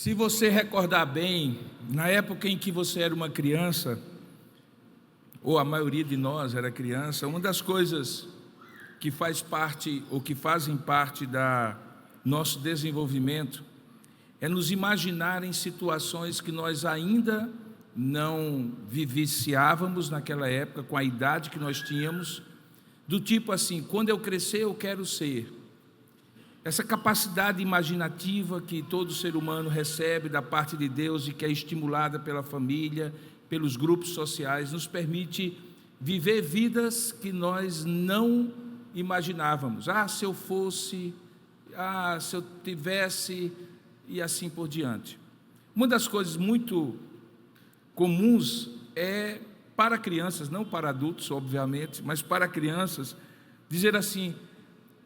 Se você recordar bem, na época em que você era uma criança, ou a maioria de nós era criança, uma das coisas que faz parte, ou que fazem parte da nosso desenvolvimento, é nos imaginar em situações que nós ainda não vivenciávamos naquela época, com a idade que nós tínhamos, do tipo assim: quando eu crescer eu quero ser. Essa capacidade imaginativa que todo ser humano recebe da parte de Deus e que é estimulada pela família, pelos grupos sociais, nos permite viver vidas que nós não imaginávamos. Se eu fosse, se eu tivesse, e assim por diante. Uma das coisas muito comuns é, para crianças, não para adultos, obviamente, mas para crianças, dizer assim: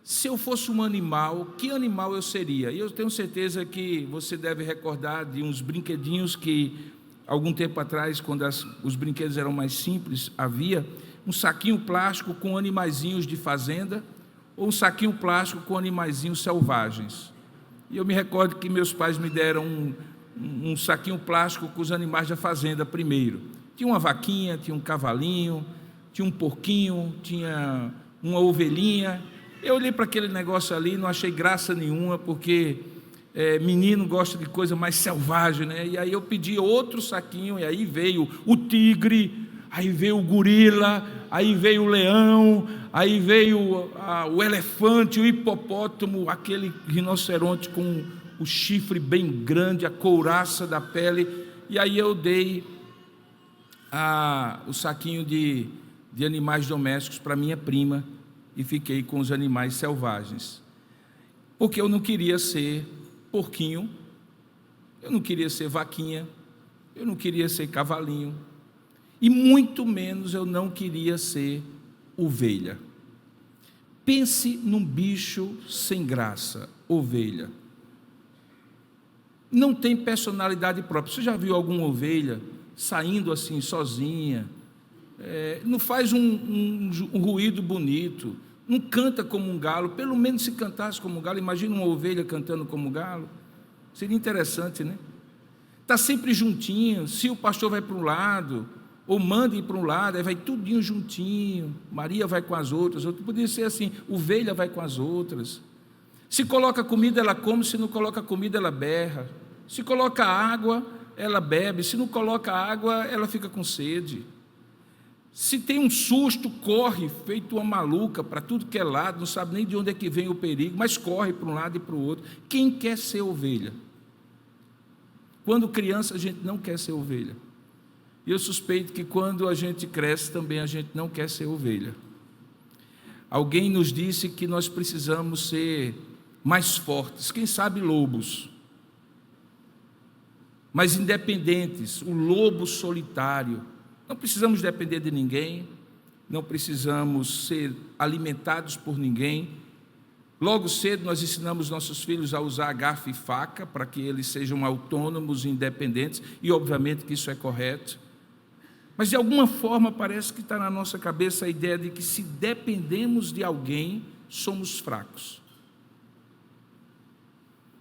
se eu fosse um animal, que animal eu seria? E eu tenho certeza que você deve recordar de uns brinquedinhos que, algum tempo atrás, quando os brinquedos eram mais simples, havia um saquinho plástico com animaizinhos de fazenda, ou um saquinho plástico com animaizinhos selvagens. E eu me recordo que meus pais me deram um saquinho plástico com os animais da fazenda primeiro. Tinha uma vaquinha, tinha um cavalinho, tinha um porquinho, tinha uma ovelhinha. Eu olhei para aquele negócio ali, não achei graça nenhuma, porque menino gosta de coisa mais selvagem, né? E aí eu pedi outro saquinho, e aí veio o tigre, aí veio o gorila, aí veio o leão, aí veio o elefante, o hipopótamo, aquele rinoceronte com o chifre bem grande, a couraça da pele. E aí eu dei o saquinho de animais domésticos para minha prima, e fiquei com os animais selvagens, porque eu não queria ser porquinho, eu não queria ser vaquinha, eu não queria ser cavalinho, e muito menos eu não queria ser ovelha. Pense num bicho sem graça, ovelha. Não tem personalidade própria. Você já viu alguma ovelha saindo assim sozinha? Não faz um ruído bonito, não canta como um galo. Pelo menos se cantasse como um galo. Imagina uma ovelha cantando como um galo, seria interessante, né? Está sempre juntinho. Se o pastor vai para um lado, ou manda ir para um lado, aí vai tudinho juntinho. Maria vai com as outras, podia ser assim: ovelha vai com as outras. Se coloca comida, ela come; se não coloca comida, ela berra. Se coloca água, ela bebe; se não coloca água, ela fica com sede. Se tem um susto, corre, feito uma maluca, para tudo que é lado, não sabe nem de onde é que vem o perigo, mas corre para um lado e para o outro. Quem quer ser ovelha? Quando criança, a gente não quer ser ovelha. E eu suspeito que quando a gente cresce, também a gente não quer ser ovelha. Alguém nos disse que nós precisamos ser mais fortes, quem sabe lobos, mas independentes, o lobo solitário. Não precisamos depender de ninguém, não precisamos ser alimentados por ninguém. Logo cedo nós ensinamos nossos filhos a usar garfo e faca, para que eles sejam autônomos e independentes, e obviamente que isso é correto. Mas de alguma forma parece que está na nossa cabeça a ideia de que, se dependemos de alguém, somos fracos.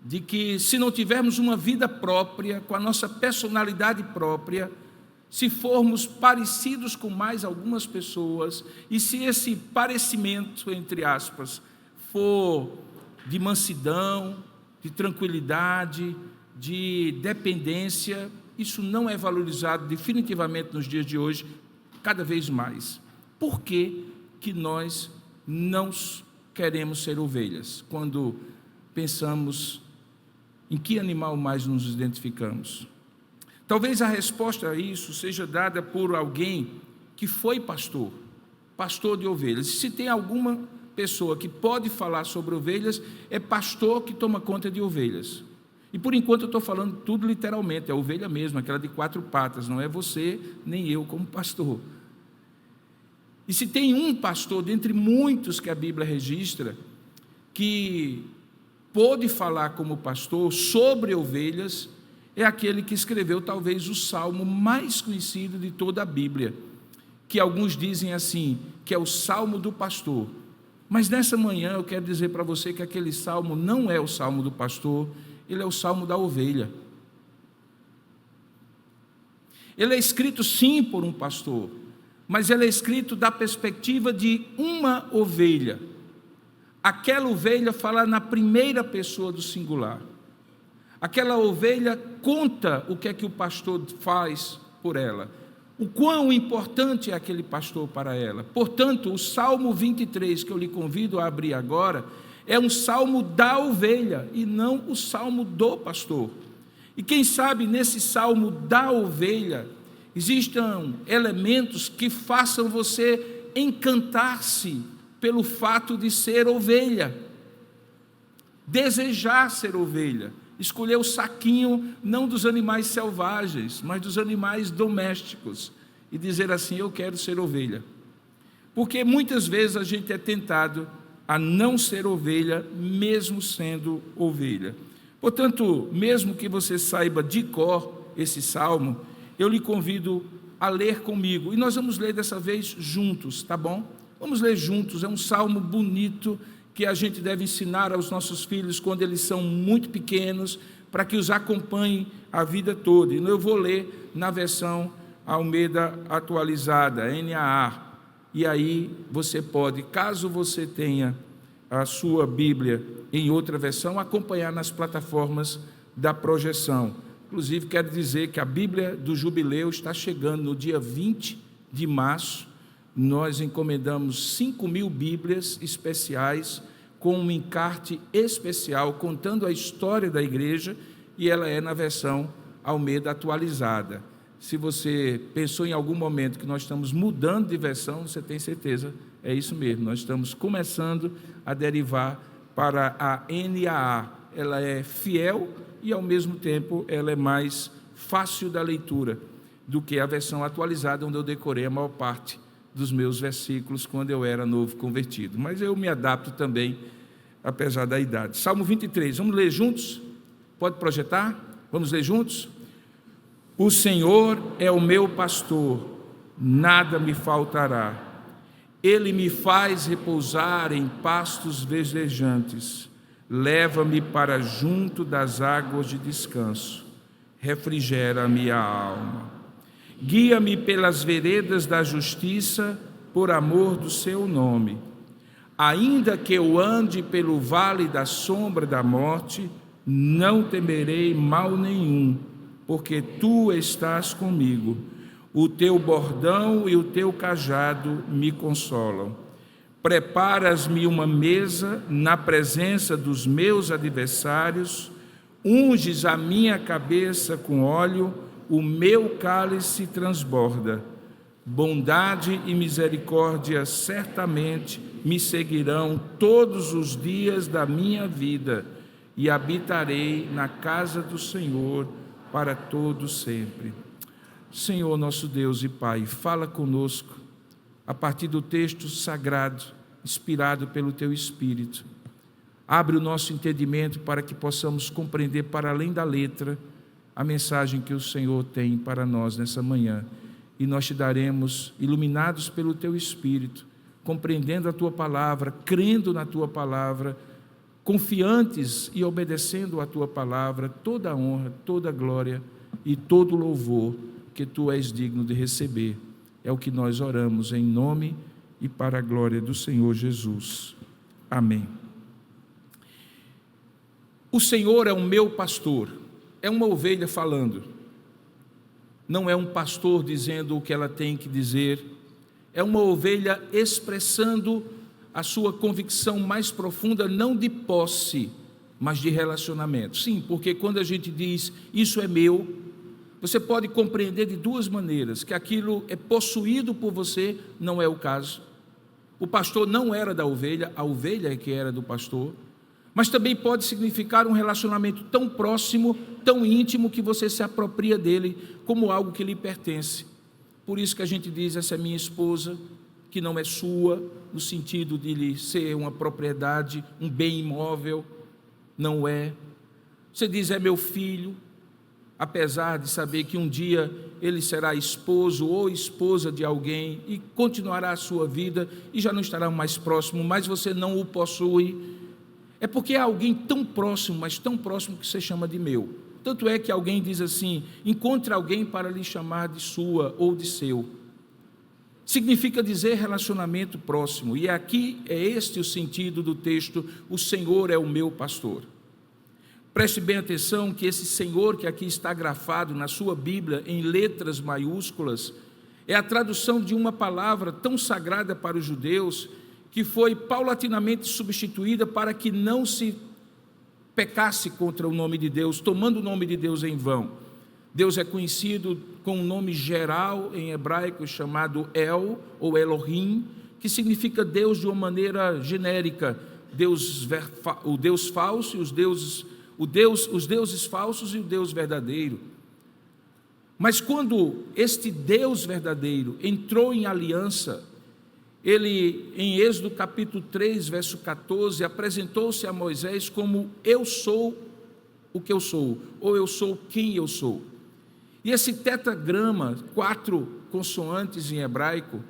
De que, se não tivermos uma vida própria, com a nossa personalidade própria, se formos parecidos com mais algumas pessoas, e se esse parecimento, entre aspas, for de mansidão, de tranquilidade, de dependência, isso não é valorizado definitivamente nos dias de hoje, cada vez mais. Por que que nós não queremos ser ovelhas? Quando pensamos em que animal mais nos identificamos? Talvez a resposta a isso seja dada por alguém que foi pastor de ovelhas. E se tem alguma pessoa que pode falar sobre ovelhas, é pastor que toma conta de ovelhas. E por enquanto eu estou falando tudo literalmente, é a ovelha mesmo, aquela de 4 patas, não é você nem eu como pastor. E se tem um pastor, dentre muitos que a Bíblia registra, que pôde falar como pastor sobre ovelhas, é aquele que escreveu talvez o salmo mais conhecido de toda a Bíblia, que alguns dizem assim, que é o salmo do pastor. Mas nessa manhã eu quero dizer para você que aquele salmo não é o salmo do pastor, ele é o salmo da ovelha. Ele é escrito sim por um pastor, mas ele é escrito da perspectiva de uma ovelha. Aquela ovelha fala na primeira pessoa do singular. Aquela ovelha conta o que o pastor faz por ela, o quão importante é aquele pastor para ela. Portanto, o Salmo 23, que eu lhe convido a abrir agora, é um salmo da ovelha e não o salmo do pastor. E quem sabe nesse salmo da ovelha existam elementos que façam você encantar-se pelo fato de ser ovelha, desejar ser ovelha, escolher o saquinho não dos animais selvagens, mas dos animais domésticos, e dizer assim: eu quero ser ovelha. Porque muitas vezes a gente é tentado a não ser ovelha, mesmo sendo ovelha. Portanto, mesmo que você saiba de cor esse salmo, eu lhe convido a ler comigo, e nós vamos ler dessa vez juntos, tá bom? Vamos ler juntos. É um salmo bonito que a gente deve ensinar aos nossos filhos quando eles são muito pequenos, para que os acompanhem a vida toda. E eu vou ler na versão Almeida atualizada, NAA. E aí você pode, caso você tenha a sua Bíblia em outra versão, acompanhar nas plataformas da projeção. Inclusive, quero dizer que a Bíblia do Jubileu está chegando no dia 20 de março. Nós encomendamos 5.000 Bíblias especiais com um encarte especial contando a história da igreja, e ela é na versão Almeida atualizada. Se você pensou em algum momento que nós estamos mudando de versão, você tem certeza, é isso mesmo, nós estamos começando a derivar para a NAA. Ela é fiel e ao mesmo tempo ela é mais fácil da leitura do que a versão atualizada, onde eu decorei a maior parte dos meus versículos quando eu era novo convertido, mas eu me adapto também, apesar da idade. Salmo 23, vamos ler juntos? Pode projetar? Vamos ler juntos? O Senhor é o meu pastor, nada me faltará. Ele me faz repousar em pastos verdejantes, leva-me para junto das águas de descanso, refrigera a minha alma. Guia-me pelas veredas da justiça, por amor do seu nome. Ainda que eu ande pelo vale da sombra da morte, não temerei mal nenhum, porque tu estás comigo. O teu bordão e o teu cajado me consolam. Preparas-me uma mesa na presença dos meus adversários, unges a minha cabeça com óleo, o meu cálice transborda. Bondade e misericórdia certamente me seguirão todos os dias da minha vida, e habitarei na casa do Senhor para todo sempre. Senhor, nosso Deus e Pai, fala conosco a partir do texto sagrado, inspirado pelo Teu Espírito. Abre o nosso entendimento para que possamos compreender para além da letra a mensagem que o Senhor tem para nós nessa manhã. E nós te daremos, iluminados pelo Teu Espírito, compreendendo a Tua palavra, crendo na Tua palavra, confiantes e obedecendo a Tua palavra, toda a honra, toda a glória e todo o louvor que Tu és digno de receber. É o que nós oramos em nome e para a glória do Senhor Jesus. Amém. O Senhor é o meu pastor. É uma ovelha falando. Não é um pastor dizendo o que ela tem que dizer. É uma ovelha expressando a sua convicção mais profunda, não de posse, mas de relacionamento. Sim, porque quando a gente diz, isso é meu, você pode compreender de duas maneiras, que aquilo é possuído por você, não é o caso. O pastor não era da ovelha, a ovelha é que era do pastor. Mas também pode significar um relacionamento tão próximo, tão íntimo, que você se apropria dele como algo que lhe pertence. Por isso que a gente diz, essa é minha esposa, que não é sua, no sentido de lhe ser uma propriedade, um bem imóvel, não é. Você diz, é meu filho, apesar de saber que um dia ele será esposo ou esposa de alguém e continuará a sua vida e já não estará mais próximo, mas você não o possui. É porque é alguém tão próximo, mas tão próximo que você chama de meu. Tanto é que alguém diz assim: encontre alguém para lhe chamar de sua ou de seu. Significa dizer relacionamento próximo, e aqui é este o sentido do texto: o Senhor é o meu pastor. Preste bem atenção que esse Senhor que aqui está grafado na sua Bíblia em letras maiúsculas é a tradução de uma palavra tão sagrada para os judeus que foi paulatinamente substituída para que não se pecasse contra o nome de Deus, tomando o nome de Deus em vão. Deus é conhecido com um nome geral em hebraico chamado El ou Elohim, que significa Deus de uma maneira genérica, o Deus falso e os deuses falsos e o Deus verdadeiro. Mas quando este Deus verdadeiro entrou em aliança, ele, em Êxodo capítulo 3, verso 14, apresentou-se a Moisés como: eu sou o que eu sou, ou eu sou quem eu sou. E esse tetragrama, 4 consoantes em hebraico,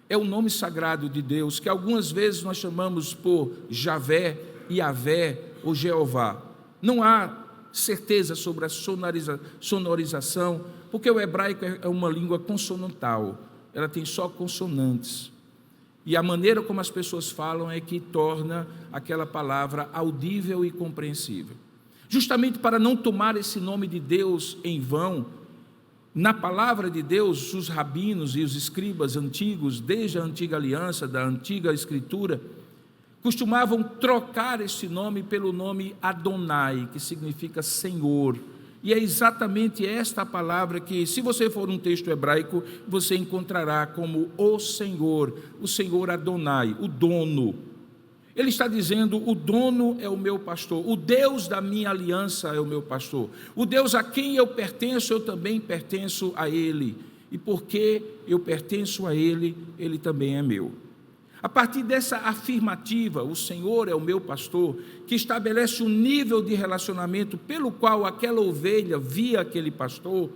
é o nome sagrado de Deus, que algumas vezes nós chamamos por Javé, Iavé ou Jeová. Não há certeza sobre a sonorização, porque o hebraico é uma língua consonantal, ela tem só consonantes. E a maneira como as pessoas falam é que torna aquela palavra audível e compreensível. Justamente para não tomar esse nome de Deus em vão, na palavra de Deus, os rabinos e os escribas antigos, desde a antiga aliança, da antiga escritura, costumavam trocar esse nome pelo nome Adonai, que significa Senhor. E é exatamente esta palavra que, se você for um texto hebraico, você encontrará como o Senhor Adonai, o dono. Ele está dizendo: o dono é o meu pastor, o Deus da minha aliança é o meu pastor, o Deus a quem eu pertenço, eu também pertenço a Ele, e porque eu pertenço a Ele, Ele também é meu. A partir dessa afirmativa, o Senhor é o meu pastor, que estabelece um nível de relacionamento pelo qual aquela ovelha via aquele pastor,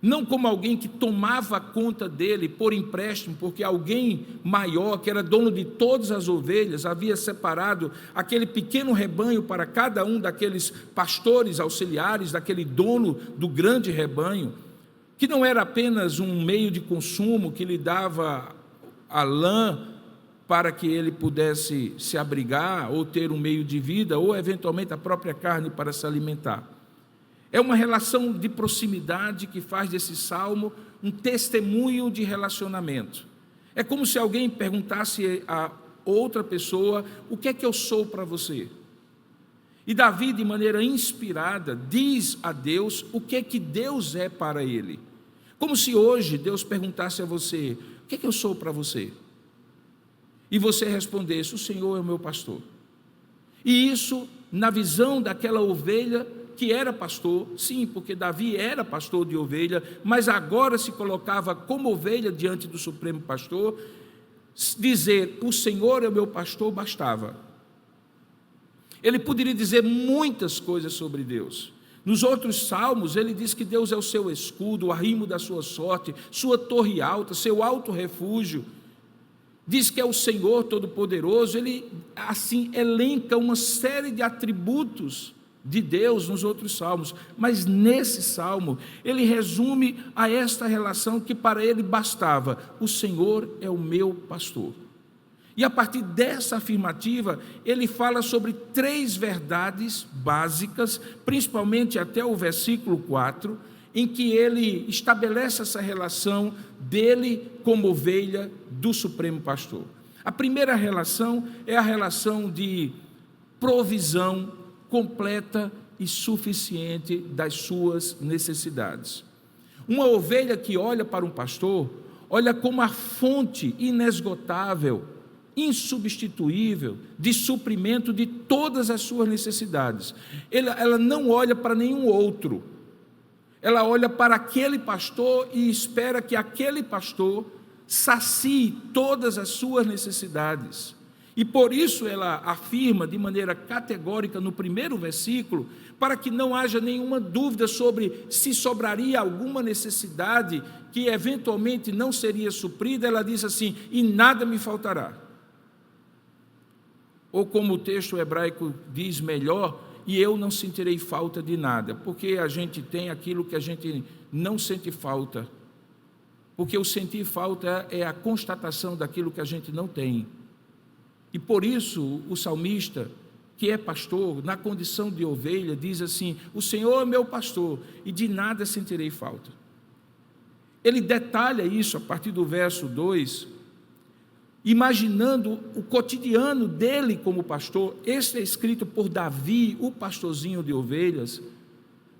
não como alguém que tomava conta dele por empréstimo, porque alguém maior, que era dono de todas as ovelhas, havia separado aquele pequeno rebanho para cada um daqueles pastores auxiliares, daquele dono do grande rebanho, que não era apenas um meio de consumo que lhe dava a lã para que ele pudesse se abrigar, ou ter um meio de vida, ou eventualmente a própria carne para se alimentar. É uma relação de proximidade que faz desse salmo um testemunho de relacionamento. É como se alguém perguntasse a outra pessoa: o que é que eu sou para você? E Davi, de maneira inspirada, diz a Deus o que é que Deus é para ele. Como se hoje Deus perguntasse a você: o que é que eu sou para você? E você respondesse: o Senhor é o meu pastor. E isso, na visão daquela ovelha que era pastor, sim, porque Davi era pastor de ovelha, mas agora se colocava como ovelha diante do Supremo Pastor, dizer: o Senhor é o meu pastor, bastava. Ele poderia dizer muitas coisas sobre Deus. Nos outros salmos, ele diz que Deus é o seu escudo, o arrimo da sua sorte, sua torre alta, seu alto refúgio. Diz que é o Senhor Todo-Poderoso. Ele, assim, elenca uma série de atributos de Deus nos outros salmos, mas nesse salmo ele resume a esta relação que para ele bastava: o Senhor é o meu pastor. E a partir dessa afirmativa ele fala sobre 3 verdades básicas, principalmente até o versículo 4, em que ele estabelece essa relação dele como ovelha do Supremo Pastor. A primeira relação é a relação de provisão completa e suficiente das suas necessidades. Uma ovelha que olha para um pastor, olha como a fonte inesgotável, insubstituível de suprimento de todas as suas necessidades. Ela não olha para nenhum outro. Ela olha para aquele pastor e espera que aquele pastor sacie todas as suas necessidades. E por isso ela afirma de maneira categórica no primeiro versículo, para que não haja nenhuma dúvida sobre se sobraria alguma necessidade que eventualmente não seria suprida. Ela diz assim: e nada me faltará. Ou como o texto hebraico diz melhor, e eu não sentirei falta de nada, porque a gente tem aquilo que a gente não sente falta, porque o sentir falta é a constatação daquilo que a gente não tem. E por isso o salmista, que é pastor, na condição de ovelha, diz assim: o Senhor é meu pastor, e de nada sentirei falta. Ele detalha isso a partir do verso 2, imaginando o cotidiano dele como pastor. Este é escrito por Davi, o pastorzinho de ovelhas,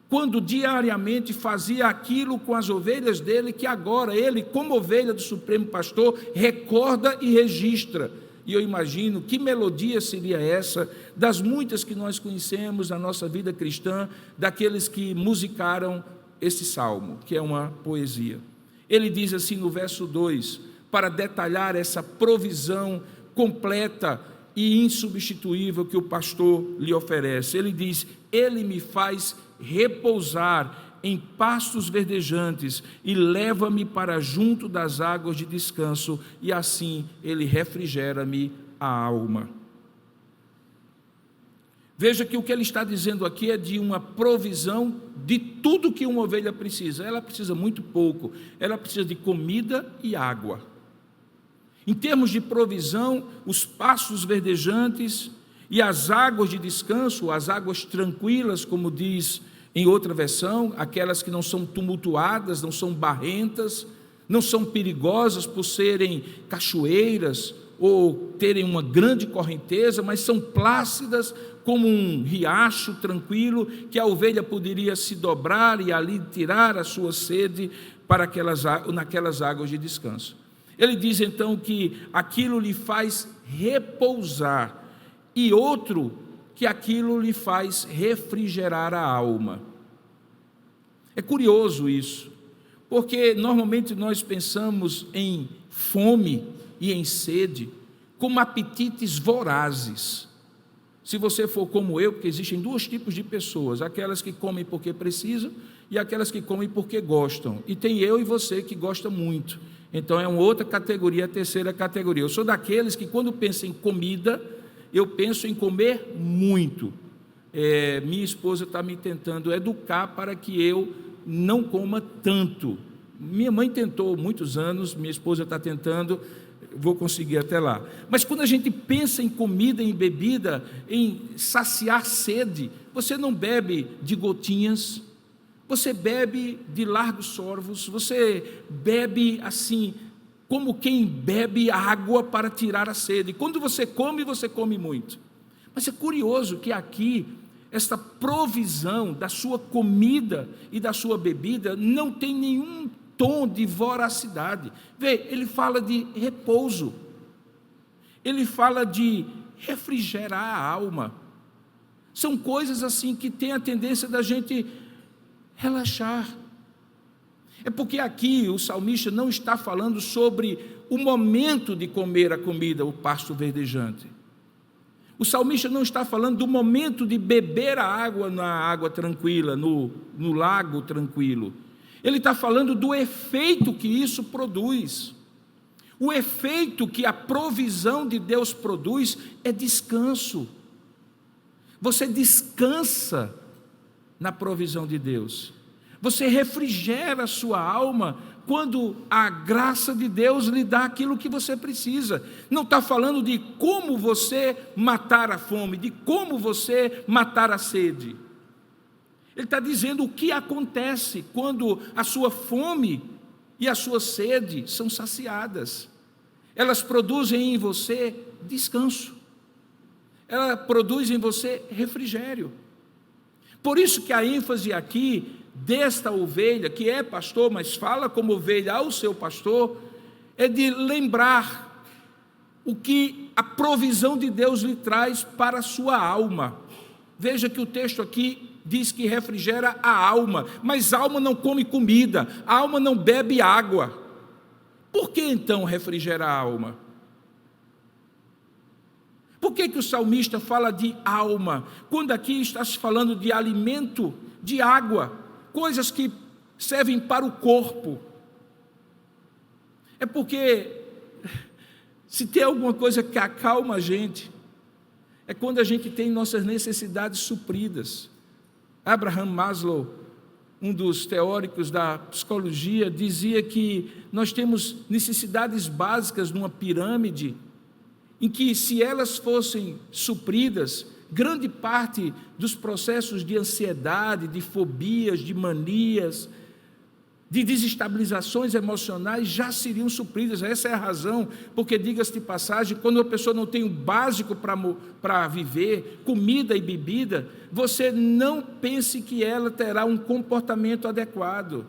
quando diariamente fazia aquilo com as ovelhas dele, que agora ele, como ovelha do Supremo Pastor, recorda e registra. E eu imagino que melodia seria essa, das muitas que nós conhecemos na nossa vida cristã, daqueles que musicaram esse salmo, que é uma poesia. Ele diz assim no verso 2, para detalhar essa provisão completa e insubstituível que o pastor lhe oferece. Ele diz: ele me faz repousar em pastos verdejantes e leva-me para junto das águas de descanso, e assim ele refrigera-me a alma. Veja que o que ele está dizendo aqui é de uma provisão de tudo que uma ovelha precisa. Ela precisa muito pouco, ela precisa de comida e água. Em termos de provisão, os pastos verdejantes e as águas de descanso, as águas tranquilas, como diz em outra versão, aquelas que não são tumultuadas, não são barrentas, não são perigosas por serem cachoeiras ou terem uma grande correnteza, mas são plácidas como um riacho tranquilo, que a ovelha poderia se dobrar e ali tirar a sua sede naquelas águas de descanso. Ele diz então que aquilo lhe faz repousar, e outro, que aquilo lhe faz refrigerar a alma. É curioso isso, porque normalmente nós pensamos em fome e em sede como apetites vorazes. Se você for como eu, porque existem dois tipos de pessoas: aquelas que comem porque precisam e aquelas que comem porque gostam. E tem eu e você que gosta muito. Então é uma outra categoria, a terceira categoria. Eu sou daqueles que, quando penso em comida, eu penso em comer muito. Minha esposa está me tentando educar para que eu não coma tanto. Minha mãe tentou muitos anos, minha esposa está tentando, vou conseguir até lá. Mas quando a gente pensa em comida, em bebida, em saciar sede, você não bebe de gotinhas, você bebe de largos sorvos, você bebe assim, como quem bebe água para tirar a sede. Quando você come muito. Mas é curioso que aqui, esta provisão da sua comida e da sua bebida não tem nenhum tom de voracidade. Vê, ele fala de repouso, ele fala de refrigerar a alma. São coisas assim que têm a tendência da gente relaxar. É porque aqui o salmista não está falando sobre o momento de comer a comida, o pasto verdejante. O salmista não está falando do momento de beber a água na água tranquila, no lago tranquilo. Ele está falando do efeito que isso produz. O efeito que a provisão de Deus produz é descanso. Você descansa na provisão de Deus. Você refrigera a sua alma quando a graça de Deus lhe dá aquilo que você precisa. Não está falando de como você matar a fome, de como você matar a sede. Ele está dizendo o que acontece quando a sua fome e a sua sede são saciadas. Elas produzem em você descanso. Ela produz em você refrigério. Por isso que a ênfase aqui desta ovelha, que é pastor, mas fala como ovelha ao seu pastor, é de lembrar o que a provisão de Deus lhe traz para a sua alma. Veja que o texto aqui diz que refrigera a alma, mas a alma não come comida, a alma não bebe água. Por que então refrigera a alma? Por que o salmista fala de alma, quando aqui está se falando de alimento, de água, coisas que servem para o corpo? É porque se tem alguma coisa que acalma a gente, é quando a gente tem nossas necessidades supridas. Abraham Maslow, um dos teóricos da psicologia, dizia que nós temos necessidades básicas numa pirâmide, em que, se elas fossem supridas, grande parte dos processos de ansiedade, de fobias, de manias, de desestabilizações emocionais já seriam supridas. Essa é a razão, porque, diga-se de passagem, quando a pessoa não tem o básico para viver, comida e bebida, você não pense que ela terá um comportamento adequado.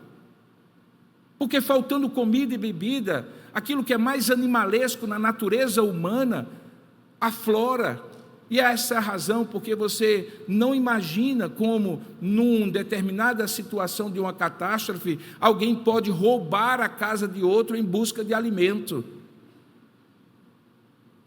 Porque faltando comida e bebida, aquilo que é mais animalesco na natureza humana aflora. E essa é a razão porque você não imagina como, numa determinada situação de uma catástrofe, alguém pode roubar a casa de outro em busca de alimento.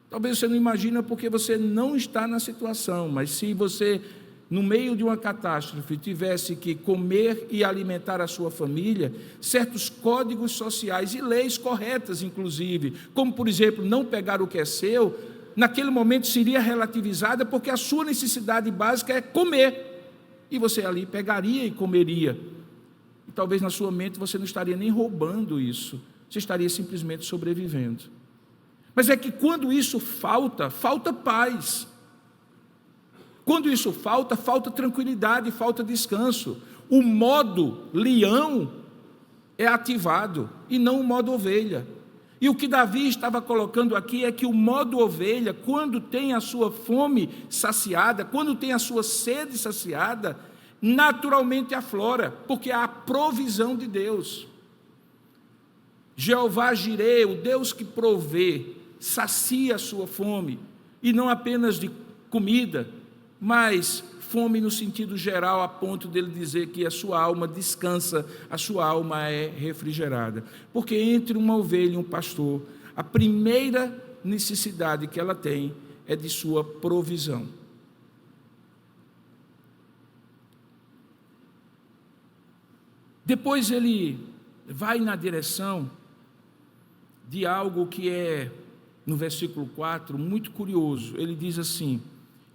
Talvez você não imagina porque você não está na situação, mas se você, no meio de uma catástrofe, tivesse que comer e alimentar a sua família, certos códigos sociais e leis corretas, inclusive, como, por exemplo, não pegar o que é seu, naquele momento seria relativizada, porque a sua necessidade básica é comer, e você ali pegaria e comeria, e talvez na sua mente você não estaria nem roubando isso, você estaria simplesmente sobrevivendo. Mas é que quando isso falta paz. Quando isso falta tranquilidade, falta descanso. O modo leão é ativado, e não o modo ovelha. E o que Davi estava colocando aqui é que o modo ovelha, quando tem a sua fome saciada, quando tem a sua sede saciada, naturalmente aflora, porque há a provisão de Deus. Jeová Jireh, o Deus que provê, sacia a sua fome, e não apenas de comida, mas fome no sentido geral, a ponto dele dizer que a sua alma descansa, a sua alma é refrigerada. Porque entre uma ovelha e um pastor, a primeira necessidade que ela tem é de sua provisão. Depois ele vai na direção de algo que é, no versículo 4, muito curioso. Ele diz assim,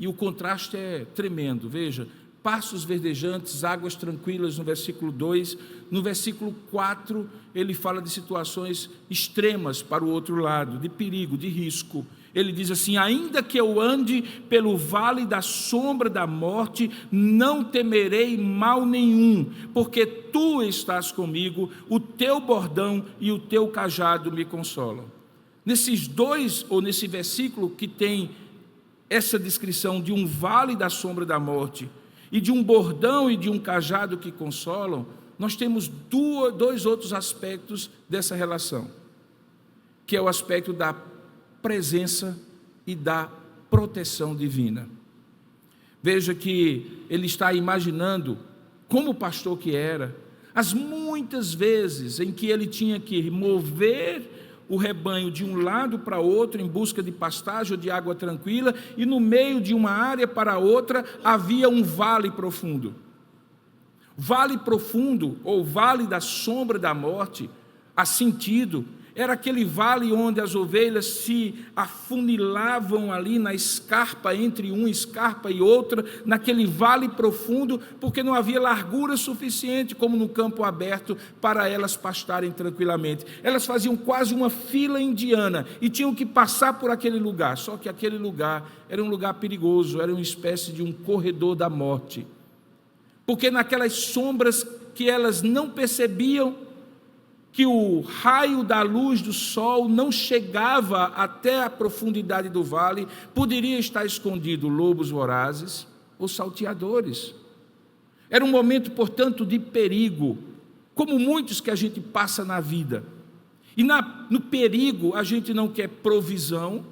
e o contraste é tremendo, veja, pastos verdejantes, águas tranquilas no versículo 2, no versículo 4 ele fala de situações extremas para o outro lado, de perigo, de risco. Ele diz assim, ainda que eu ande pelo vale da sombra da morte, não temerei mal nenhum, porque tu estás comigo, o teu bordão e o teu cajado me consolam. Nesses dois, ou nesse versículo que tem essa descrição de um vale da sombra da morte e de um bordão e de um cajado que consolam, nós temos dois outros aspectos dessa relação, que é o aspecto da presença e da proteção divina. Veja que ele está imaginando, como pastor que era, as muitas vezes em que ele tinha que mover o rebanho de um lado para outro em busca de pastagem ou de água tranquila, e no meio de uma área para outra havia um vale profundo. Vale profundo, ou vale da sombra da morte, a sentido, era aquele vale onde as ovelhas se afunilavam ali na escarpa, entre uma escarpa e outra, naquele vale profundo, porque não havia largura suficiente, como no campo aberto, para elas pastarem tranquilamente. Elas faziam quase uma fila indiana e tinham que passar por aquele lugar, só que aquele lugar era um lugar perigoso, era uma espécie de um corredor da morte, porque naquelas sombras que elas não percebiam, que o raio da luz do sol não chegava até a profundidade do vale, poderia estar escondido lobos vorazes ou salteadores. Era um momento, portanto, de perigo, como muitos que a gente passa na vida. E no perigo a gente não quer provisão,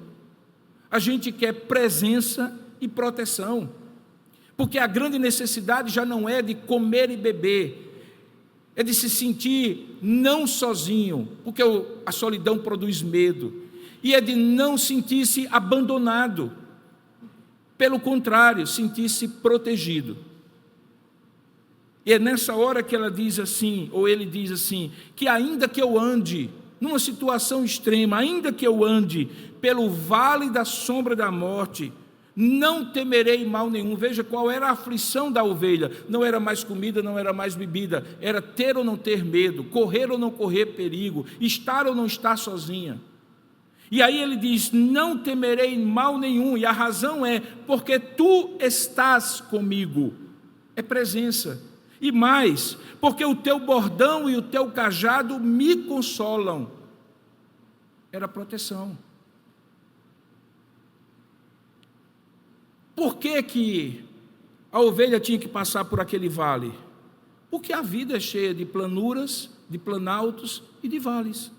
a gente quer presença e proteção, porque a grande necessidade já não é de comer e beber, é de se sentir não sozinho, porque a solidão produz medo, e é de não sentir-se abandonado, pelo contrário, sentir-se protegido. E é nessa hora que ela diz assim, ou ele diz assim, que ainda que eu ande numa situação extrema, ainda que eu ande pelo vale da sombra da morte, não temerei mal nenhum. Veja qual era a aflição da ovelha. Não era mais comida, não era mais bebida. Era ter ou não ter medo, correr ou não correr perigo, estar ou não estar sozinha. E aí ele diz, não temerei mal nenhum. E a razão é, porque tu estás comigo. É presença. E mais, porque o teu bordão e o teu cajado me consolam. Era proteção. Por que a ovelha tinha que passar por aquele vale? Porque a vida é cheia de planuras, de planaltos e de vales.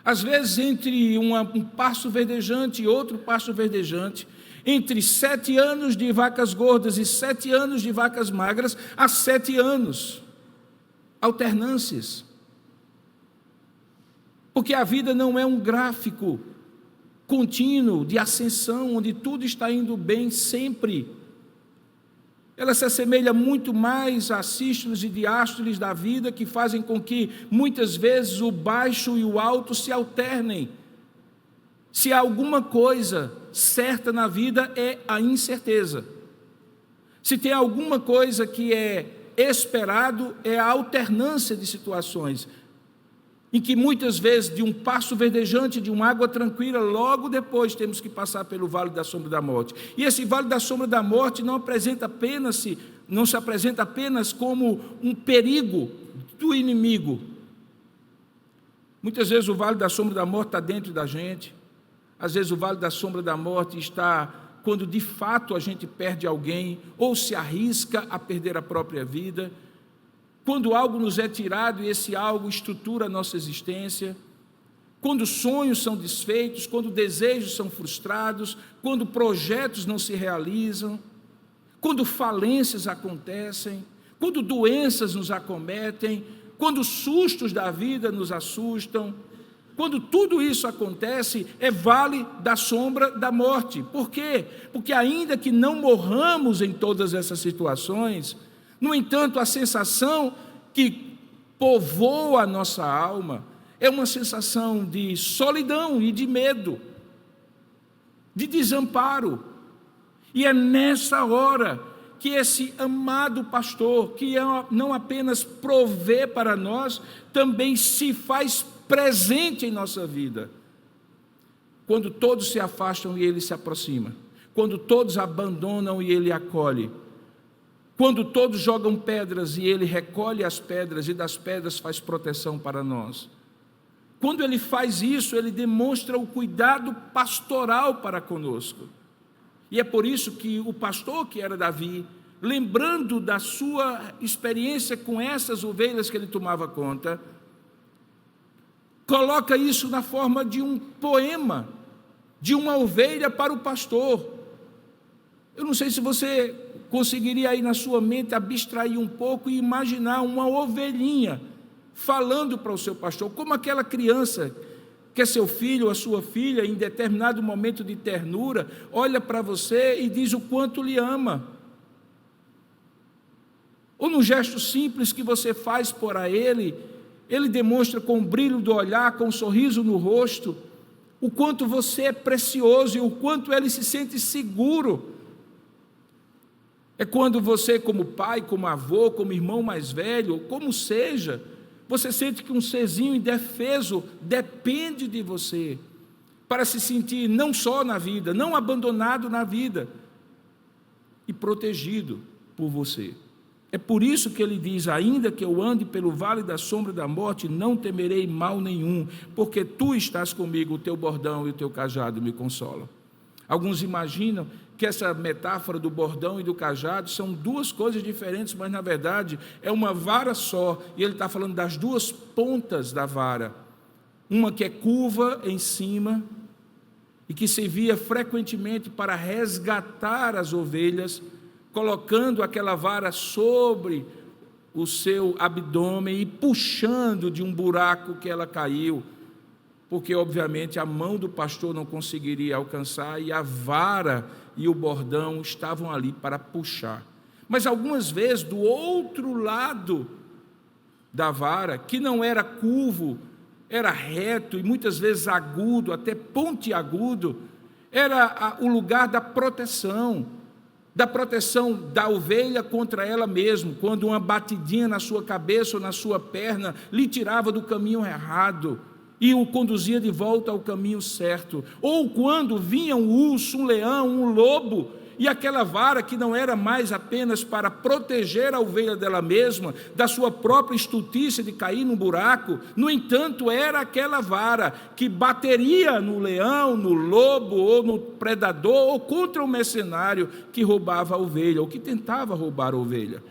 Às vezes, entre um pasto verdejante e outro pasto verdejante, entre 7 anos de vacas gordas e 7 anos de vacas magras, há 7 anos, alternâncias. Porque a vida não é um gráfico contínuo de ascensão, onde tudo está indo bem sempre. Ela se assemelha muito mais a sístoles e diástoles da vida, que fazem com que, muitas vezes, o baixo e o alto se alternem. Se há alguma coisa certa na vida, é a incerteza. Se tem alguma coisa que é esperado, é a alternância de situações, em que muitas vezes, de um pasto verdejante, de uma água tranquila, logo depois temos que passar pelo vale da sombra da morte. E esse vale da sombra da morte não se apresenta apenas como um perigo do inimigo. Muitas vezes o vale da sombra da morte está dentro da gente. Às vezes o vale da sombra da morte está quando de fato a gente perde alguém, ou se arrisca a perder a própria vida. Quando algo nos é tirado e esse algo estrutura a nossa existência, quando sonhos são desfeitos, quando desejos são frustrados, quando projetos não se realizam, quando falências acontecem, quando doenças nos acometem, quando sustos da vida nos assustam, quando tudo isso acontece, é vale da sombra da morte. Por quê? Porque ainda que não morramos em todas essas situações, no entanto, a sensação que povoa a nossa alma é uma sensação de solidão e de medo, de desamparo. E é nessa hora que esse amado pastor, que não apenas provê para nós, também se faz presente em nossa vida. Quando todos se afastam e ele se aproxima, quando todos abandonam e ele acolhe, quando todos jogam pedras e ele recolhe as pedras e das pedras faz proteção para nós. Quando ele faz isso, ele demonstra o cuidado pastoral para conosco. E é por isso que o pastor, que era Davi, lembrando da sua experiência com essas ovelhas que ele tomava conta, coloca isso na forma de um poema, de uma ovelha para o pastor. Eu não sei se você conseguiria aí na sua mente abstrair um pouco e imaginar uma ovelhinha falando para o seu pastor, como aquela criança que é seu filho ou a sua filha, em determinado momento de ternura, olha para você e diz o quanto lhe ama. Ou num gesto simples que você faz por ele, ele demonstra com o brilho do olhar, com um sorriso no rosto, o quanto você é precioso e o quanto ele se sente seguro. É quando você, como pai, como avô, como irmão mais velho, como seja, você sente que um serzinho indefeso depende de você, para se sentir não só na vida, não abandonado na vida, e protegido por você. É por isso que ele diz, ainda que eu ande pelo vale da sombra da morte, não temerei mal nenhum, porque tu estás comigo, o teu bordão e o teu cajado me consolam. Alguns imaginam que essa metáfora do bordão e do cajado são duas coisas diferentes, mas na verdade é uma vara só, e ele está falando das duas pontas da vara, uma que é curva em cima, e que servia frequentemente para resgatar as ovelhas, colocando aquela vara sobre o seu abdômen e puxando de um buraco que ela caiu, porque obviamente a mão do pastor não conseguiria alcançar e a vara e o bordão estavam ali para puxar. Mas algumas vezes do outro lado da vara, que não era curvo, era reto e muitas vezes agudo, até pontiagudo, era o lugar da proteção da ovelha contra ela mesma, quando uma batidinha na sua cabeça ou na sua perna lhe tirava do caminho errado e o conduzia de volta ao caminho certo, ou quando vinha um urso, um leão, um lobo, e aquela vara que não era mais apenas para proteger a ovelha dela mesma, da sua própria estultícia de cair num buraco, no entanto, era aquela vara que bateria no leão, no lobo, ou no predador, ou contra o mercenário que roubava a ovelha, ou que tentava roubar a ovelha.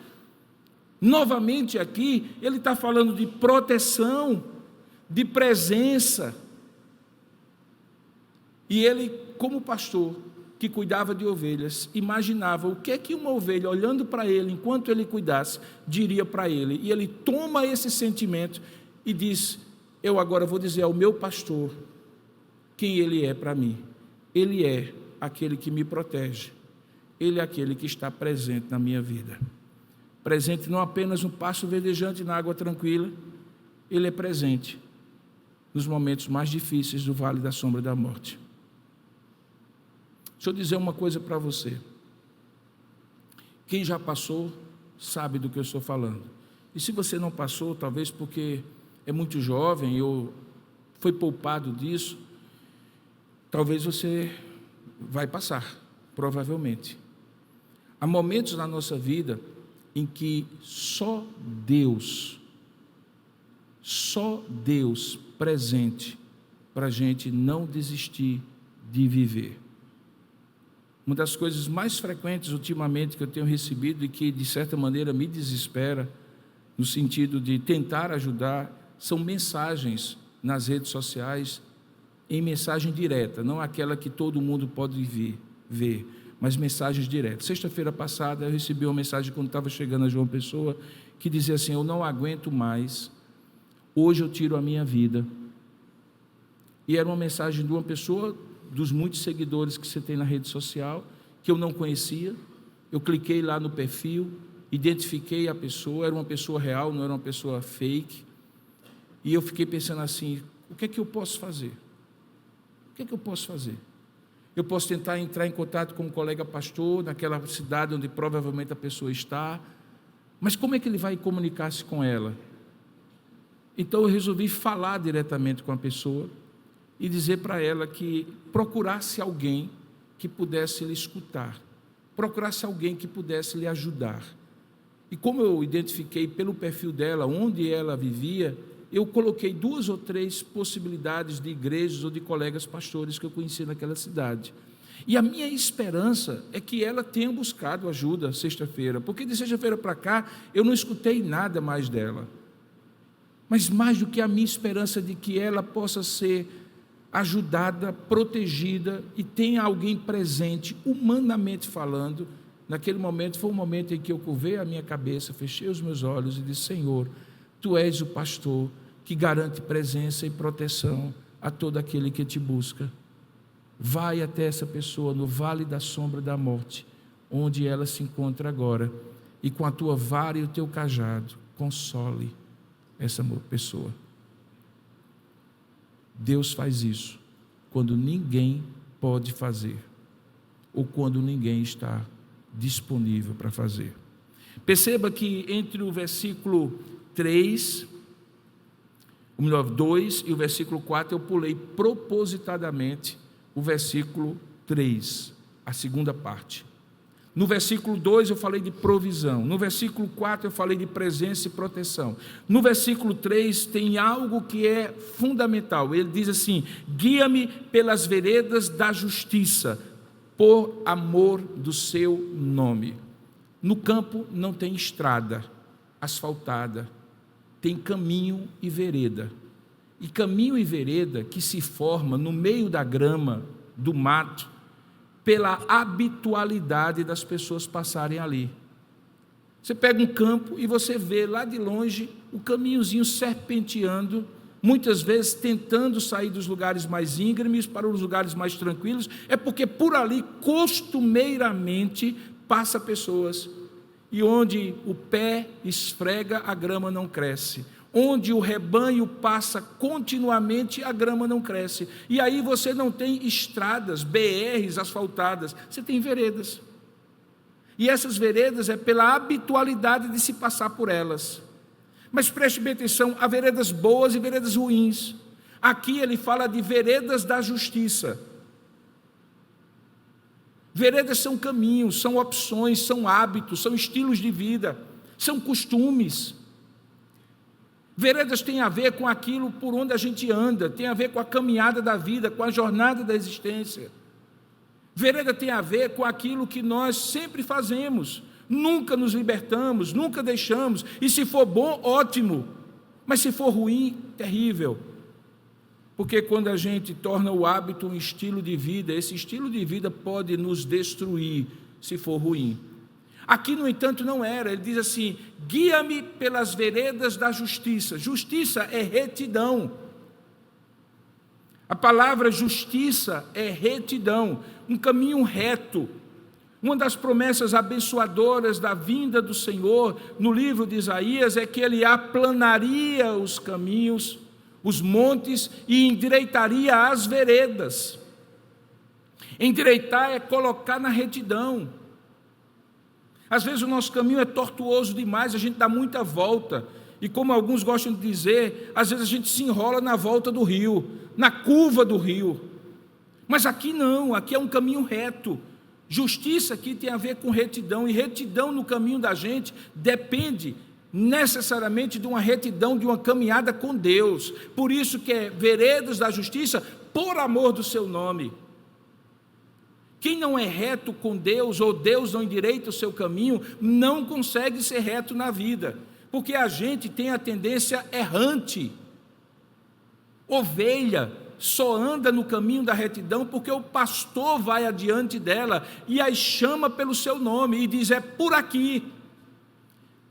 Novamente aqui, ele está falando de proteção, de presença. E ele, como pastor, que cuidava de ovelhas, imaginava o que é que uma ovelha, olhando para ele, enquanto ele cuidasse, diria para ele. E ele toma esse sentimento e diz: eu agora vou dizer ao meu pastor quem ele é para mim. Ele é aquele que me protege. Ele é aquele que está presente na minha vida. Presente não apenas no pasto verdejante na água tranquila, ele é presente nos momentos mais difíceis do vale da sombra da morte. Deixa eu dizer uma coisa para você. Quem já passou sabe do que eu estou falando. E se você não passou, talvez porque é muito jovem ou foi poupado disso, talvez você vai passar, provavelmente. Há momentos na nossa vida em que só Deus presente para a gente não desistir de viver. Uma das coisas mais frequentes ultimamente que eu tenho recebido e que de certa maneira me desespera, no sentido de tentar ajudar, são mensagens nas redes sociais, em mensagem direta, não aquela que todo mundo pode ver, mas mensagens diretas. Sexta-feira passada eu recebi uma mensagem quando estava chegando a João Pessoa, que dizia assim: eu não aguento mais, hoje eu tiro a minha vida. E era uma mensagem de uma pessoa, dos muitos seguidores que você tem na rede social, que eu não conhecia. Eu cliquei lá no perfil, identifiquei a pessoa, era uma pessoa real, não era uma pessoa fake, e eu fiquei pensando assim: o que é que eu posso fazer? O que é que eu posso fazer? Eu posso tentar entrar em contato com um colega pastor, naquela cidade onde provavelmente a pessoa está, mas como é que ele vai comunicar-se com ela? Então eu resolvi falar diretamente com a pessoa, e dizer para ela que procurasse alguém que pudesse lhe escutar, procurasse alguém que pudesse lhe ajudar. E como eu identifiquei pelo perfil dela onde ela vivia, eu coloquei 2 ou 3 possibilidades de igrejas ou de colegas pastores que eu conhecia naquela cidade. E a minha esperança é que ela tenha buscado ajuda sexta-feira, porque de sexta-feira para cá eu não escutei nada mais dela. Mas mais do que a minha esperança de que ela possa ser ajudada, protegida e tenha alguém presente, humanamente falando, naquele momento foi um momento em que eu curvei a minha cabeça, fechei os meus olhos e disse: Senhor, Tu és o pastor que garante presença e proteção a todo aquele que Te busca. Vai até essa pessoa no vale da sombra da morte, onde ela se encontra agora, e com a Tua vara e o Teu cajado, console essa pessoa. Deus faz isso quando ninguém pode fazer, ou quando ninguém está disponível para fazer. Perceba que entre o versículo 3, ou melhor, 2 e o versículo 4, eu pulei propositadamente o versículo 3, a segunda parte. No versículo 2 eu falei de provisão, no versículo 4 eu falei de presença e proteção, no versículo 3 tem algo que é fundamental. Ele diz assim: guia-me pelas veredas da justiça, por amor do seu nome. No campo não tem estrada asfaltada, tem caminho e vereda. E caminho e vereda que se forma no meio da grama, do mato, pela habitualidade das pessoas passarem ali. Você pega um campo e você vê lá de longe o caminhozinho serpenteando, muitas vezes tentando sair dos lugares mais íngremes para os lugares mais tranquilos, é porque por ali costumeiramente passa pessoas, e onde o pé esfrega, a grama não cresce, onde o rebanho passa continuamente, a grama não cresce. E aí você não tem estradas, BRs asfaltadas, você tem veredas. E essas veredas é pela habitualidade de se passar por elas. Mas preste bem atenção, há veredas boas e veredas ruins. Aqui ele fala de veredas da justiça. Veredas são caminhos, são opções, são hábitos, são estilos de vida, são costumes. Veredas têm a ver com aquilo por onde a gente anda, tem a ver com a caminhada da vida, com a jornada da existência. Vereda tem a ver com aquilo que nós sempre fazemos, nunca nos libertamos, nunca deixamos, e se for bom, ótimo, mas se for ruim, terrível. Porque quando a gente torna o hábito um estilo de vida, esse estilo de vida pode nos destruir, se for ruim. Aqui, no entanto, não era. Ele diz assim: guia-me pelas veredas da justiça. Justiça é retidão. A palavra justiça é retidão, um caminho reto. Uma das promessas abençoadoras da vinda do Senhor, no livro de Isaías, é que Ele aplanaria os caminhos, os montes, e endireitaria as veredas. Endireitar é colocar na retidão. Às vezes o nosso caminho é tortuoso demais, a gente dá muita volta, e como alguns gostam de dizer, às vezes a gente se enrola na volta do rio, na curva do rio. Mas aqui não, aqui é um caminho reto. Justiça aqui tem a ver com retidão, e retidão no caminho da gente depende necessariamente de uma retidão, de uma caminhada com Deus. Por isso que é veredas da justiça, por amor do seu nome. Quem não é reto com Deus, ou Deus não endireita o seu caminho, não consegue ser reto na vida, porque a gente tem a tendência errante. Ovelha só anda no caminho da retidão porque o pastor vai adiante dela e as chama pelo seu nome e diz: é por aqui.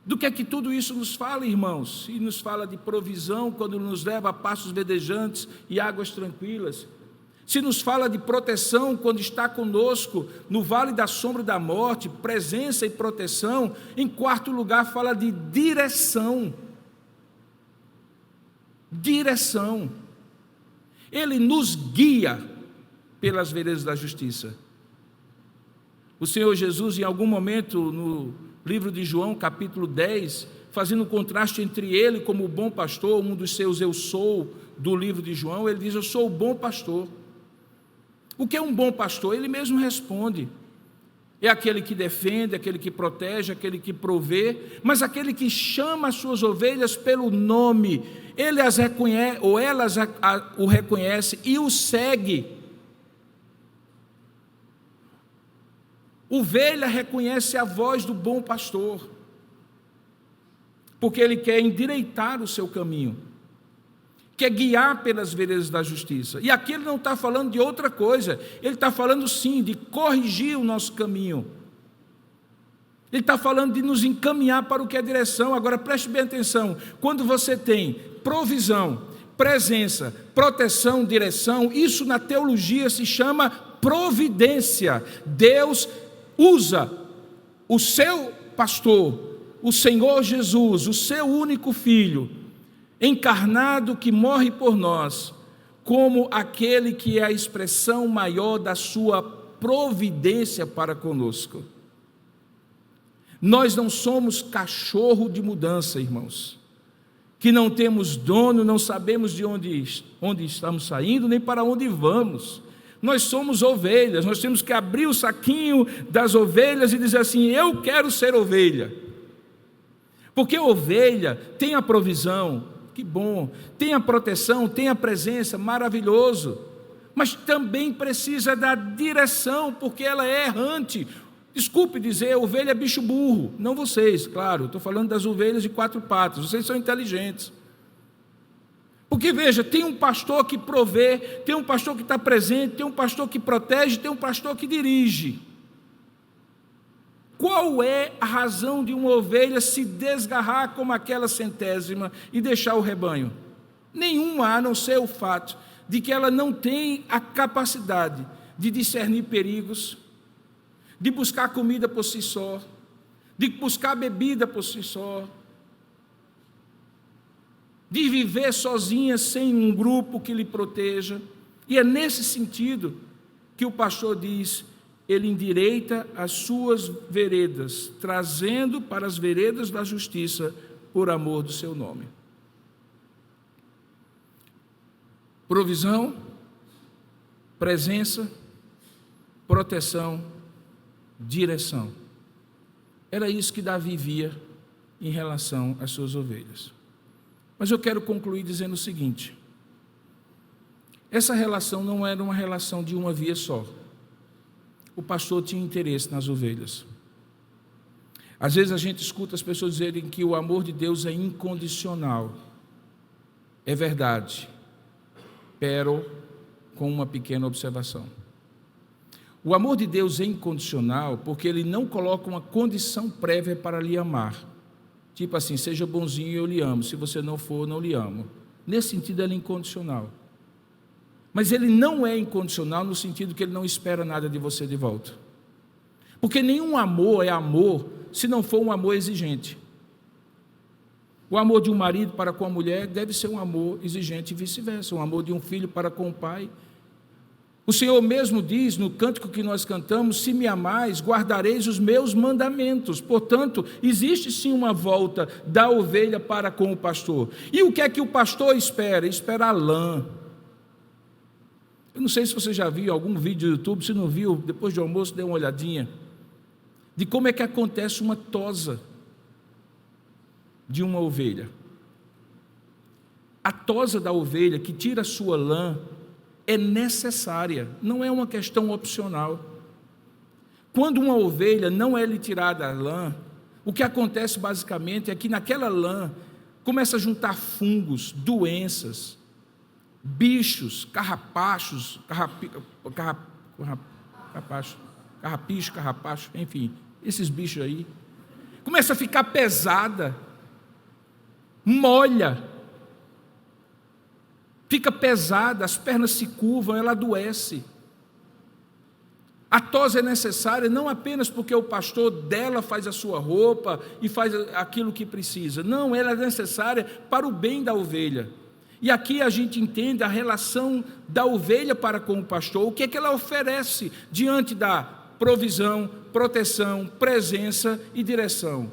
Do que é que tudo isso nos fala, irmãos? E nos fala de provisão quando nos leva a pastos verdejantes e águas tranquilas. Se nos fala de proteção quando está conosco no vale da sombra da morte, presença e proteção. Em quarto lugar, fala de direção. Direção. Ele nos guia pelas veredas da justiça. O Senhor Jesus, em algum momento, no livro de João, capítulo 10, fazendo um contraste entre ele como o bom pastor, um dos seus eu sou do livro de João, ele diz: eu sou o bom pastor. O que é um bom pastor? Ele mesmo responde: é aquele que defende, aquele que protege, aquele que provê, mas aquele que chama as suas ovelhas pelo nome. Ele as reconhece, ou elas o reconhecem e o segue. Ovelha reconhece a voz do bom pastor, porque ele quer endireitar o seu caminho, quer guiar pelas veredas da justiça. E aqui ele não está falando de outra coisa, ele está falando sim de corrigir o nosso caminho. Ele está falando de nos encaminhar para o que é direção. Agora preste bem atenção: quando você tem provisão, presença, proteção, direção, isso na teologia se chama providência. Deus usa o seu pastor, o Senhor Jesus, o seu único Filho, encarnado, que morre por nós, como aquele que é a expressão maior da sua providência para conosco. Nós não somos cachorro de mudança, irmãos, que não temos dono, não sabemos de onde estamos saindo, nem para onde vamos. Nós somos ovelhas, nós temos que abrir o saquinho das ovelhas e dizer assim: eu quero ser ovelha. Porque ovelha tem a provisão, que bom, tem a proteção, tem a presença, maravilhoso, mas também precisa da direção, porque ela é errante. Desculpe dizer, ovelha é bicho burro, não vocês, claro, estou falando das ovelhas de 4 patas, vocês são inteligentes. Porque veja, tem um pastor que provê, tem um pastor que está presente, tem um pastor que protege, tem um pastor que dirige. Qual é a razão de uma ovelha se desgarrar como aquela centésima e deixar o rebanho? Nenhuma, a não ser o fato de que ela não tem a capacidade de discernir perigos, de buscar comida por si só, de buscar bebida por si só. de viver sozinha sem um grupo que lhe proteja. E é nesse sentido que o pastor diz: ele endireita as suas veredas, trazendo para as veredas da justiça por amor do seu nome. Provisão, presença, proteção, direção. Era isso que Davi via em relação às suas ovelhas. Mas eu quero concluir dizendo o seguinte: essa relação não era uma relação de uma via só. O pastor tinha interesse nas ovelhas. Às vezes a gente escuta as pessoas dizerem que o amor de Deus é incondicional. É verdade, pero com uma pequena observação. O amor de Deus é incondicional porque Ele não coloca uma condição prévia para lhe amar. Tipo assim, seja bonzinho e eu lhe amo, se você não for, não lhe amo. Nesse sentido, Ele é incondicional. Mas Ele não é incondicional no sentido que Ele não espera nada de você de volta. Porque nenhum amor é amor se não for um amor exigente. O amor de um marido para com a mulher deve ser um amor exigente e vice-versa. O amor de um filho para com o pai. O Senhor mesmo diz no cântico que nós cantamos: se me amais, guardareis os meus mandamentos. Portanto, existe sim uma volta da ovelha para com o pastor. E o que é que o pastor espera? Espera a lã. Eu não sei se você já viu algum vídeo do YouTube. Se não viu, depois do almoço dê uma olhadinha de como é que acontece uma tosa de uma ovelha. A tosa da ovelha que tira a sua lã é necessária, não é uma questão opcional. Quando uma ovelha não é lhe tirada a lã, o que acontece basicamente é que naquela lã começa a juntar fungos, doenças, bichos, carrapacho, enfim, esses bichos aí. Começa a ficar pesada, molha, fica pesada, as pernas se curvam, ela adoece. A tosa é necessária não apenas porque o pastor dela faz a sua roupa e faz aquilo que precisa. Não, ela é necessária para o bem da ovelha. E aqui a gente entende a relação da ovelha para com o pastor, o que é que ela oferece diante da provisão, proteção, presença e direção.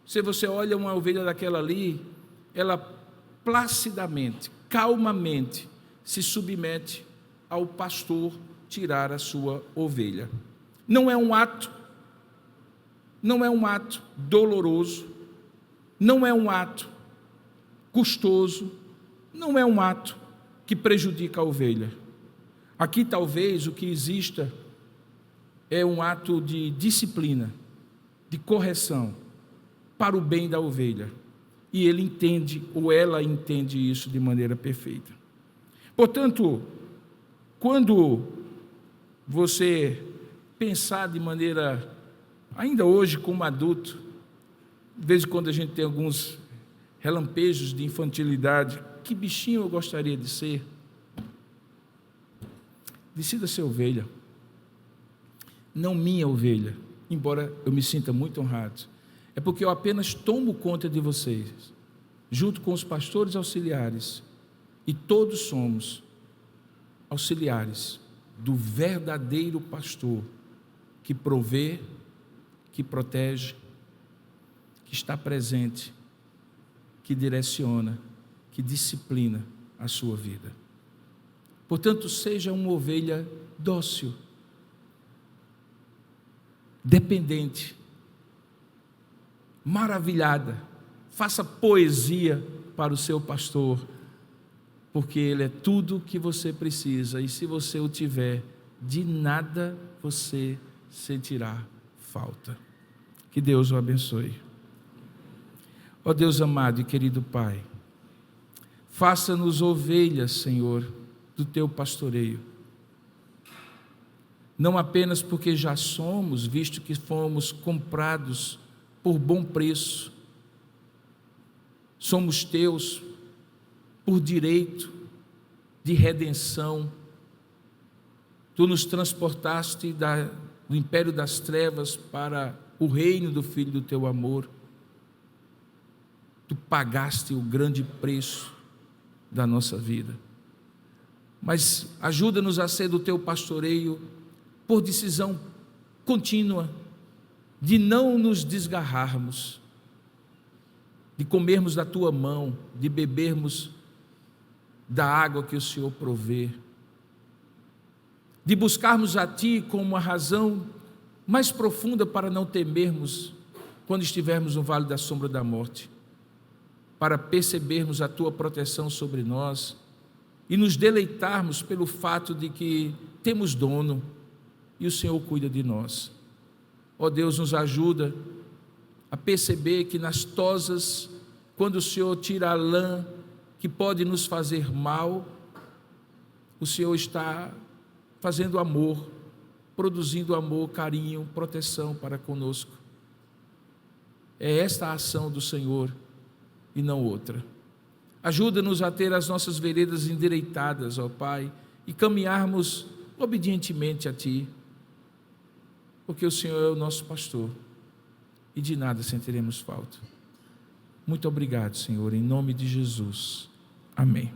Se você olha uma ovelha daquela ali, ela placidamente, calmamente se submete ao pastor tirar a sua ovelha. Não é um ato doloroso, não é um ato custoso, não é um ato que prejudica a ovelha. Aqui talvez o que exista é um ato de disciplina, de correção, para o bem da ovelha. E ele entende, ou ela entende isso de maneira perfeita. Portanto, quando você pensar de maneira, ainda hoje como adulto, de vez em quando a gente tem alguns relampejos de infantilidade, que bichinho eu gostaria de ser? Decida ser ovelha, não minha ovelha, embora eu me sinta muito honrado. É porque eu apenas tomo conta de vocês, junto com os pastores auxiliares, e todos somos auxiliares do verdadeiro pastor, que provê, que protege, que está presente, que direciona, que disciplina a sua vida. Portanto, seja uma ovelha dócil, dependente, maravilhada, faça poesia para o seu pastor, porque ele é tudo que você precisa, e se você o tiver, de nada você sentirá falta. Que Deus o abençoe. Ó Deus amado e querido Pai, faça-nos ovelhas, Senhor, do teu pastoreio, não apenas porque já somos, visto que fomos comprados por bom preço, somos teus por direito de redenção. Tu nos transportaste do império das trevas para o reino do Filho do teu amor. Tu pagaste o grande preço da nossa vida. Mas ajuda-nos a ser do Teu pastoreio por decisão contínua, de não nos desgarrarmos, de comermos da Tua mão, de bebermos da água que o Senhor provê, de buscarmos a Ti como a razão mais profunda para não temermos quando estivermos no vale da sombra da morte, para percebermos a Tua proteção sobre nós e nos deleitarmos pelo fato de que temos dono e o Senhor cuida de nós. Ó Deus, nos ajuda a perceber que nas tosas, quando o Senhor tira a lã que pode nos fazer mal, o Senhor está fazendo amor, produzindo amor, carinho, proteção para conosco. É esta a ação do Senhor e não outra. Ajuda-nos a ter as nossas veredas endireitadas, ó Pai, e caminharmos obedientemente a Ti, porque o Senhor é o nosso pastor e de nada sentiremos falta. Muito obrigado, Senhor, em nome de Jesus. Amém.